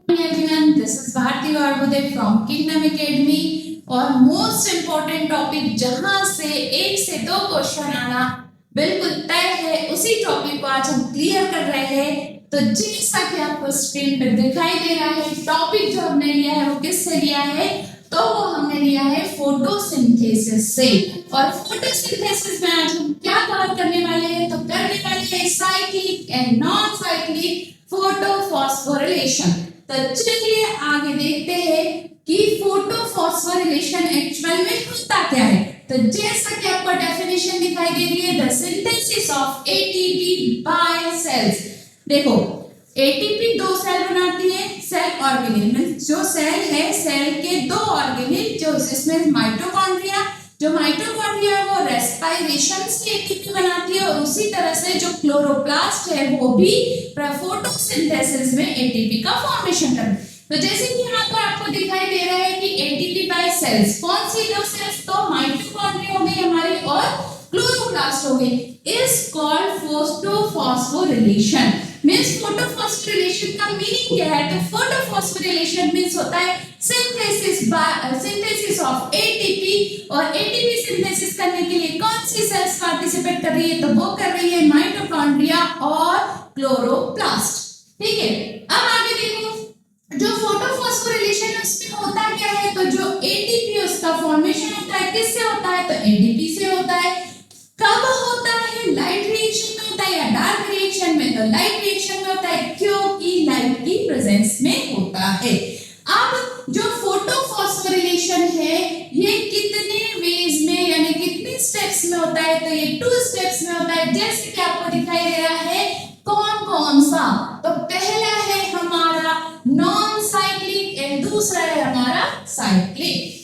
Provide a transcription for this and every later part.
everyone, this is Bharti Varbode from Kingdom Academy और most important topic जहां से 1 से 2 क्वेश्चन आना बिल्कुल तय है, उसी टॉपिक को आज हम क्लियर कर रहे हैं। तो जैसा कि आपको स्क्रीन पर दिखाई दे रहा है, टॉपिक जो हमने लिया है वो किससे लिया है, तो वो हमने लिया है फोटोसिंथेसिस से। और फोटोसिंथेसिस में आज हम क्या कवर करने वाले हैं, तो करने वाले हैं cyclic and non cyclic photophosphorylation. तो चलिए आगे देखते हैं कि फोटोफॉस्फोरिलेशन एक्चुअल में होता क्या है। तो जैसा कि आपको डेफिनेशन दिखाई दे रही है, the synthesis of ATP by cells. देखो एटीपी 2 सेल बनाती है, सेल ऑर्गेनेल, जो सेल है सेल के 2 ऑर्गेनेल, जो इसमें माइटोकॉन्ड्रिया, जो माइटोकॉन्ड्रिया वो रेस्पिरेशन से एटीपी बनाती है, और उसी तरह से जो क्लोरोप्लास्ट है वो भी फोटोसिंथेसिस में एटीपी का फॉर्मेशन करता है। तो जैसे कि यहाँ पर आपको दिखाई दे रहा है कि एटीपी बाय सेल्स, कौन सी दो सेल्स, तो माइटोकॉन्ड्रिया हो गई हमारी और क्लोरोप्लास्ट हो गई, is called photophosphorylation. Means photophosphorylation का मीनिंग क्या है, तो फोटोफॉस्फोरिलेशन मींस होता है सिंथेसिस ऑफ एटीपी, और एटीपी सिंथेसिस करने के लिए कौन सी सेल्स पार्टिसिपेट कर रही है, तो वो कर रही है माइटोकॉन्ड्रिया और क्लोरोप्लास्ट। ठीक है, अब आगे देखो, जो फोटोफॉस्फोरिलेशन है उसमें होता क्या है, तो जो एटीपी उसका फॉर्मेशन होता है किससे होता है, तो एडीपी से होता है। कब होता है, लाइट रिएक्शन में होता है या डार्क रिएक्शन में, तो लाइट रिएक्शन में होता है, क्योंकि लाइट की प्रेजेंस में होता है। अब जो फोटोफॉस्फोरिलेशन है ये कितने वेज में यानी कितने स्टेप्स में होता है, तो ये 2 स्टेप्स में होता है। जैसे कि आपको दिखाई दे रहा है, कौन कौन सा, तो पहला है हमारा नॉन साइक्लिक एंड दूसरा है हमारा साइक्लिक।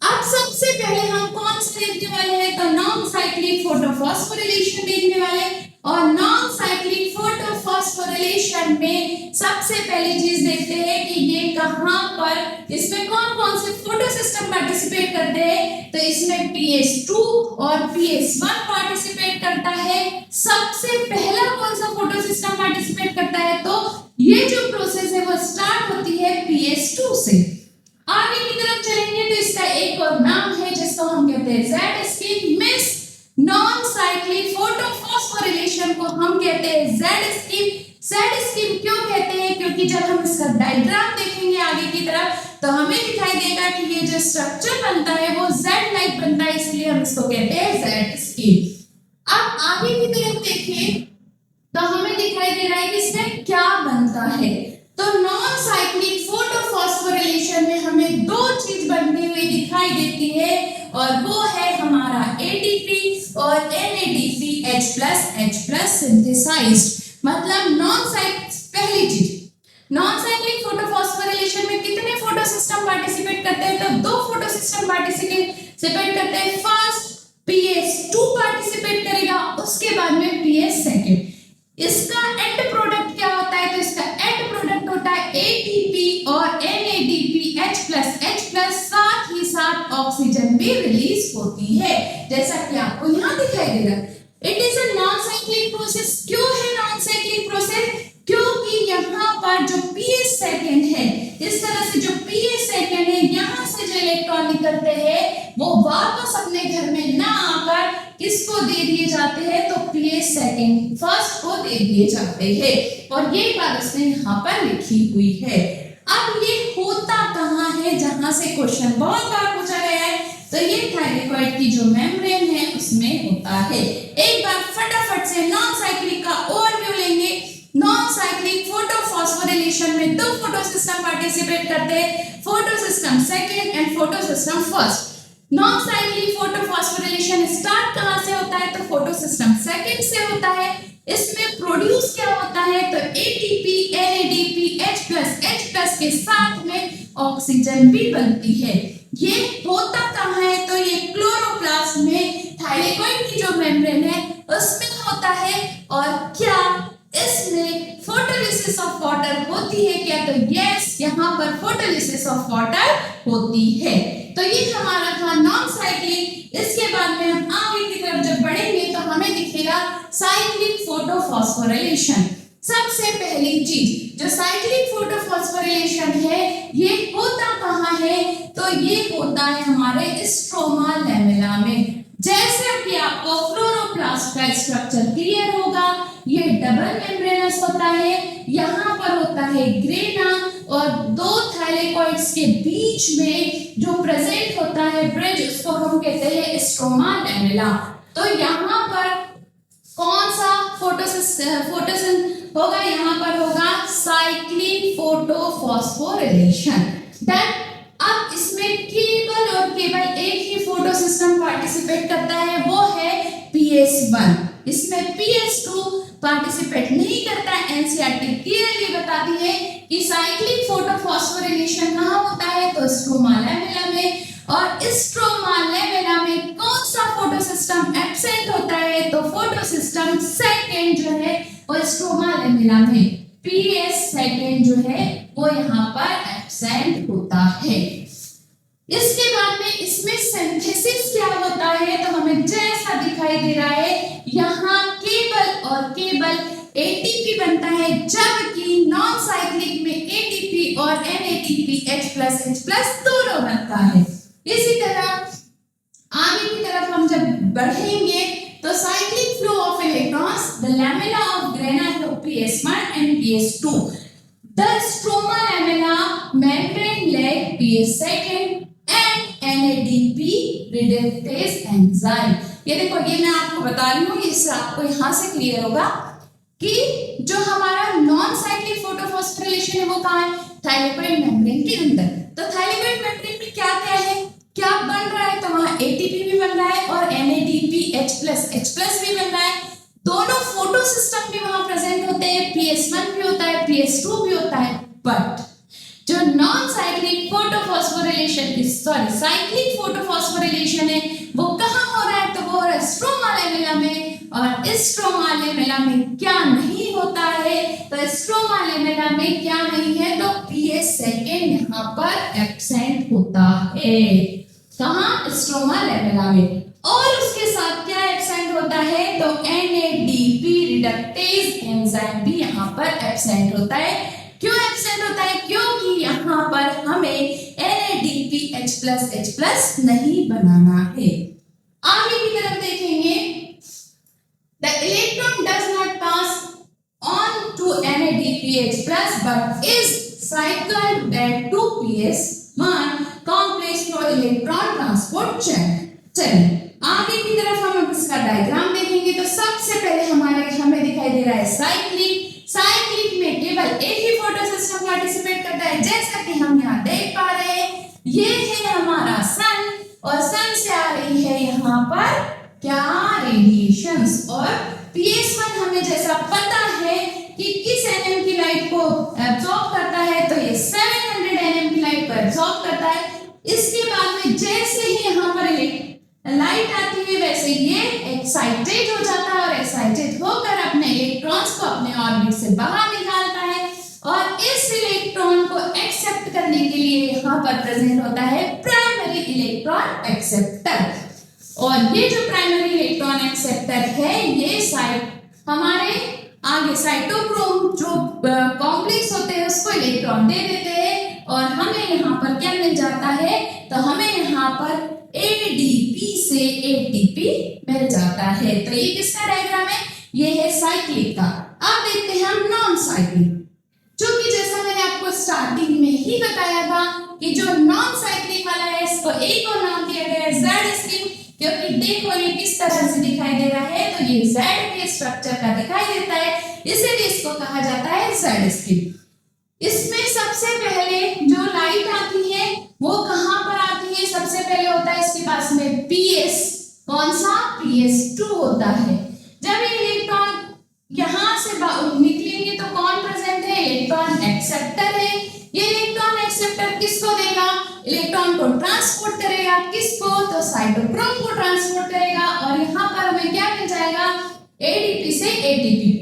अब सबसे पहले हम कौन सा देखने वाले हैं, तो नॉन साइक्लिक फोटोफॉस्फोरिलेशन देखने वाले। और नॉन साइक्लिक फोटोफॉस्फोरिलेशन में सबसे पहली चीज देखते हैं कि ये कहां पर, इसमें कौन कौन से फोटो सिस्टम पार्टिसिपेट करते हैं, तो इसमें pH2 और pH1 पार्टिसिपेट करता है। सबसे पहला कौन सा फोटो सिस्टम पार्टिसिपेट करता है, तो ये जो प्रोसेस है वो स्टार्ट होती है pH2 से। आगे की तरफ चलेंगे तो इसका एक और नाम है जिसको हम कहते हैं Z skin. Miss non cyclic photophosphorylation को हम कहते हैं जेड स्किन। जेड स्किन क्यों कहते हैं, क्योंकि जब हम इसका डायग्राम देखेंगे आगे की तरफ तो हमें दिखाई देगा कि ये जो स्ट्रक्चर बनता है वो जेड लाइक बनता है, इसलिए हम इसको कहते हैं जेड स्किन। अब आगे की तरफ देखें तो हमें दिखाई दे रहा है कि इसमें क्या बनता है, तो नॉन साइक्लिक फोटोफॉस्फोरिलेशन में हमें 2 चीज बनती हुई दिखाई देती है, और वो है हमारा एटीपी और NADP H+ सिंथेसाइज्ड। मतलब नॉन साइक्लिक, पहली चीज नॉन साइक्लिक फोटोफॉस्फोरिलेशन में कितने फोटो सिस्टम पार्टिसिपेट करते हैं, तो 2 फोटो सिस्टम पार्टिसिपेट करते हैं। फर्स्ट pH2 पार्टिसिपेट करेगा, उसके बाद में pH2। इसका एंड प्रोडक्ट क्या होता है, तो इसका एंड प्रोडक्ट होता है एटीपी और NADP H+, साथ ही साथ ऑक्सीजन भी रिलीज होती है, जैसा कि आपको यहाँ दिखाई दे रहा है। It is a non cyclic process. क्यों है नॉन साइक्लिक प्रोसेस, क्योंकि यहाँ पर जो pH2 है, इस तरह से जो pH2 है, यहाँ से जो इलेक्ट्रॉन निकलते हैं वो वापस अपने घर में ना आकर किसको दे दिए जाते हैं, तो pH2 फर्स्ट को दे दिए जाते हैं, और ये बात उसने यहाँ पर लिखी हुई है। अब ये होता कहाँ है, जहां से क्वेश्चन बहुत बार पूछा गया है, तो ये थायलाकोइड की जो मेम्ब्रेन है उसमें होता है। एक बार फटाफट से नॉन साइक्लिक का ओवरव्यू लेंगे। नॉन साइक्लिक फोटोफॉस्फोरिलेशन में 2 फोटो सिस्टम पार्टिसिपेट करते हैं, photo system second and photo system first. Non cyclic photophosphorylation start कहां से होता है, तो फोटो सिस्टम सेकेंड से होता है। इसमें प्रोड्यूस क्या होता है, तो एटीपी NADP H+ के साथ में ऑक्सीजन भी बनती है। ये होता कहां है, तो ये क्लोरोप्लास्ट में थायलाकोइड की जो मेम्ब्रेन है उसमें होता है। और क्या इसमें फोटोलिसिस ऑफ वाटर होती है क्या, तो यस, यहाँ पर फोटोलिसिस ऑफ वाटर होती है। तो ये हमारा था नॉन साइक्लिक। इसके बाद में हम आगे की तरफ जब बढ़ेंगे तो हमें दिखेगा साइक्लिक फोटोफॉस्फोरिलेशन। सबसे पहली चीज जो साइक्लिक फोटोफॉस्फोरिलेशन है ये होता कहाँ है, तो ये होता है हमारे स्ट्रोमा लैमेला में। जैसा कि आपको क्लोरोप्लास्ट का स्ट्रक्चर क्लियर होगा, ये डबल मेम्ब्रेनस होता है, यहाँ पर होता है ग्रेना और दो थैलेकॉइड्स के बीच में जो प्रेजेंट होता है ब्रिज, उसको हम कहते हैं स्ट्रोमा लैमेला। तो यहाँ पर कौन सा फोटोसिंथेसिस होगा, यहाँ पर होगा साइक्लिक फोटोफॉस्फोरिलेशन। देन अब इसमें केवल और केवल एक ही फोटो सिस्टम पार्टिसिपेट करता है, वो है PS1। इसमें PS2 पार्टिसिपेट नहीं करता। एनसीईआरटी क्लियरली बताती है कि साइक्लिक फोटोफॉस्फोरिलेशन कहाँ होता है, तो स्ट्रोमा लैमेला में। और स्ट्रोमा लैमेला में कौन सा फोटो सिस्टम एब्सेंट होता है, तो फोटो सिस्टम सेकेंड जो है वो स्ट्रोमा लैमेला में PS सेकेंड जो है वो यहाँ पर एब्सेंट होता है। इसके बाद में इसमें सिंथेसिस क्या होता है, तो हमें जैसा दिखाई दे रहा है यहाँ केवल और केवल एटीपी बनता है, जबकि नॉन साइक्लिक में एटीपी और NADP H+H+ दोनों बनता है। इसी तरह आगे की तरफ हम जब बढ़ेंगे तो cyclic flow of electrons, the lamella of grana PS1 and PS2, the stroma lamella membrane leg PS2 and NADP reductase enzyme। ये देखो, ये मैं आपको बता रही हूँ, इससे आपको यहाँ से क्लियर होगा कि जो हमारा नॉन साइक्लिक फोटोफॉस्फोरिलेशन है वो कहाँ है, थाइलेकोइड मेम्ब्रेन के अंदर। तो थाइलेकोइड मेम्ब्रेन में क्या क्या है, क्या बन रहा है, तो वहां एटीपी भी बन रहा है और NADP H+H+ भी बन रहा है। दोनों फोटो सिस्टम भी वहां प्रेजेंट होते हैं, PS1 भी होता है, PS2 भी होता है। बट जो non cyclic photophosphorylation cyclic photophosphorylation है वो कहाँ हो रहा है, तो वो हो रहा है स्ट्रोमा लैमेला में। और इस स्ट्रोमा लैमेला में क्या नहीं होता है, तो स्ट्रोमा लैमेला में क्या नहीं है, तो PS सेकेंड यहाँ पर एब्सेंट होता है। कहाँ, स्ट्रोमा लैमेला में। और उसके साथ क्या एब्सेंट होता है, तो NADP रिडक्टेज एंजाइम भी यहाँ पर एब्सेंट होता है। क्यों एब्सेंट होता है, क्योंकि यहाँ पर हमें NADP H+H+ नहीं बनाना है। आगे की तरफ देखेंगे, the electron does not pass on to NADPH+ but is cycled back to PS1 complex flow electron transport chain। चलिए आगे की तरफ हम इसका डायग्राम देखेंगे तो सबसे पहले हमें दिखाई दे रहा है साइक्लिक में केवल एक ही फोटो सिस्टम पार्टिसिपेट करता है, जैसा कि हम यहाँ देख पा रहे हैं। ये है हमारा सन और सन से आ रही है यहाँ पर क्या, रेडिएशंस। और PS1 हमें जैसा पता है कि किस nm की लाइट को एब्जॉर्ब करता है, तो ये 700 nm की लाइट को एब्जॉर्ब करता है। इसके बाद में जैसे ही यहाँ पर लाइट आती है वैसे ये एक्साइटेड हो जाता है और एक्साइटेड होकर अपने इलेक्ट्रॉन्स को अपने ऑर्बिट से बाहर निकालता है। और इस इलेक्ट्रॉन को एक्सेप्ट करने के लिए यहाँ पर प्रेजेंट होता है प्राइमरी इलेक्ट्रॉन एक्सेप्टर। और ये जो प्राइमरी इलेक्ट्रॉन एक्सेप्टर है ये हमारे आगे साइटोक्रोम जो कॉम्प्लेक्स होते हैं उसको इलेक्ट्रॉन दे देते हैं और हमें यहाँ पर क्या मिल जाता है, तो हमें यहाँ पर ADP से ATP मिल जाता है। तो ये किसका डायग्राम है, ये है साइक्लिक का। अब देखते हैं हम नॉन साइक्लिक, क्योंकि जैसा मैंने आपको स्टार्टिंग में ही बताया था कि जो नॉन साइक्लिक वाला है इसको एक और नाम दिया गया है Z स्किन, क्योंकि देखो ये किस तरह से दिखाई दे रहा है, तो ये Z के स्ट्रक्चर का दिखाई देता है, इसीलिए इसको कहा जाता है Z स्किन। इसमें सबसे पहले जो लाइट आती है वो कहां पर आती है, सबसे पहले होता है इसके पास में PS, कौन सा, PS2 होता है। जब ये इलेक्ट्रॉन यहां से निकलेंगे तो कौन प्रेजेंट है, इलेक्ट्रॉन एक्सेप्टर है। ये इलेक्ट्रॉन एक्सेप्टर किसको देगा, इलेक्ट्रॉन को ट्रांसपोर्ट करेगा, किसको, तो साइटोक्रोम को ट्रांसपोर्ट करेगा। और यहाँ पर हमें क्या मिल जाएगा, ADP से ATP।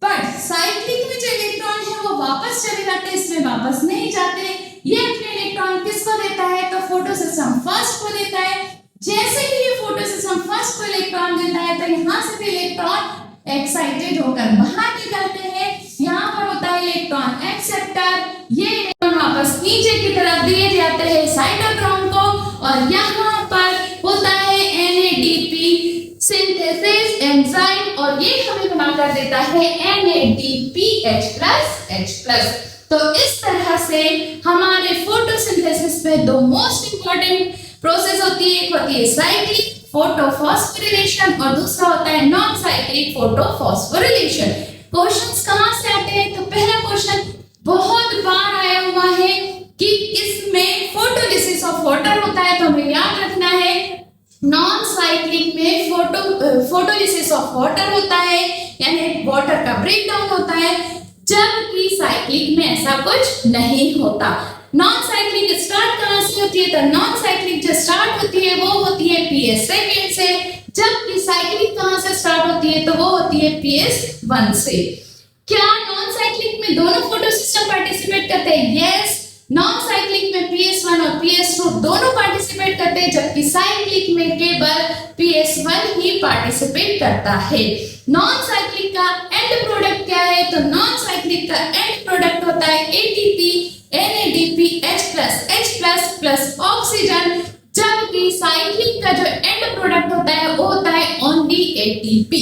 बट साइक्लिक में जो इलेक्ट्रॉन है वो वापस चले जाते हैं, इसमें वापस नहीं जाते। ये अपने इलेक्ट्रॉन किसको देता है, तो फोटोसिस्टम फर्स्ट को देता है। जैसे ही ये फोटोसिस्टम फर्स्ट को इलेक्ट्रॉन देता है तो यहाँ से भी इलेक्ट्रॉन एक्साइटेड होकर बाहर निकलते हैं। यहाँ पर होता है इलेक्ट्रॉन एक्सेप्टर। ये इलेक्ट्रॉन वापस नीचे की तरफ दिए जाते हैं साइटोक्रोम को, और यहाँ पर होता है NADP सिंथेसिस एंजाइम, और ये हमें बना कर देता है NADPH+H+। तो इस तरह से हमारे फोटोसिंथेसिस में दो मोस्ट इंपॉर्टेंट प्रोसेस होती है, एक होती है साइक्लिक फोटोफॉस्फोरिलेशन और दूसरा होता है नॉन साइक्लिक फोटोफॉस्फोरिलेशन। क्वेश्चंस कहां से आते हैं? तो पहला क्वेश्चन बहुत बार आया हुआ है कि इसमें फोटोलिसिस ऑफ वाटर होता है, तो हमें याद रखना है नॉन साइक्लिक में फोटोलिसिस ऑफ वाटर होता है, यानी वाटर का ब्रेकडाउन होता है, जबकि साइक्लिक में ऐसा कुछ नहीं होता। नॉन साइक्लिक स्टार्ट कहां से होती है? तो नॉन साइक्लिक जो स्टार्ट होती है वो होती है PS सेकेंड से, जबकि साइक्लिक कहां से स्टार्ट होती है? तो वो होती है PS1 से। क्या नॉन साइक्लिक में दोनों फोटो सिस्टम पार्टिसिपेट करते हैं? यस, नॉन साइक्लिक में PS1 और PS2 दोनों पार्टिसिपेट करते हैं, जबकि साइक्लिक में केवल PS1 ही पार्टिसिपेट करता है। नॉन साइक्लिक का एंड प्रोडक्ट क्या है? तो नॉन साइक्लिक का एंड प्रोडक्ट होता है ATP NADPH+H+ प्लस ऑक्सीजन, जबकि साइक्लिक का जो एंड प्रोडक्ट होता है वो होता है only ATP।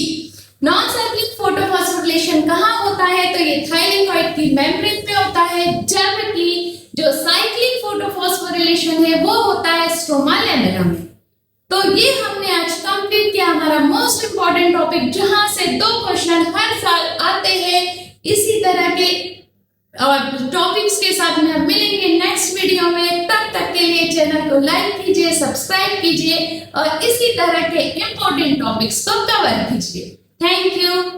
Non cyclic photophosphorylation कहाँ होता है? तो ये थाइलेकॉइड की मेम्ब्रेन पे होता है, जबकि जो साइक्लिक फोटोफॉस्फोरिलेशन है वो होता है स्ट्रोमा लैमेला में। तो ये हमने आज कंप्लीट किया हमारा मोस्ट इंपॉर्टेंट टॉपिक, जहां से दो क्वेश्चन हर साल आते हैं। इसी तरह के टॉपिक्स के साथ में हम मिलेंगे नेक्स्ट वीडियो में। तब तक के लिए चैनल को लाइक कीजिए, सब्सक्राइब कीजिए और इसी तरह के इंपॉर्टेंट टॉपिक्स को कवर कीजिए। Thank you.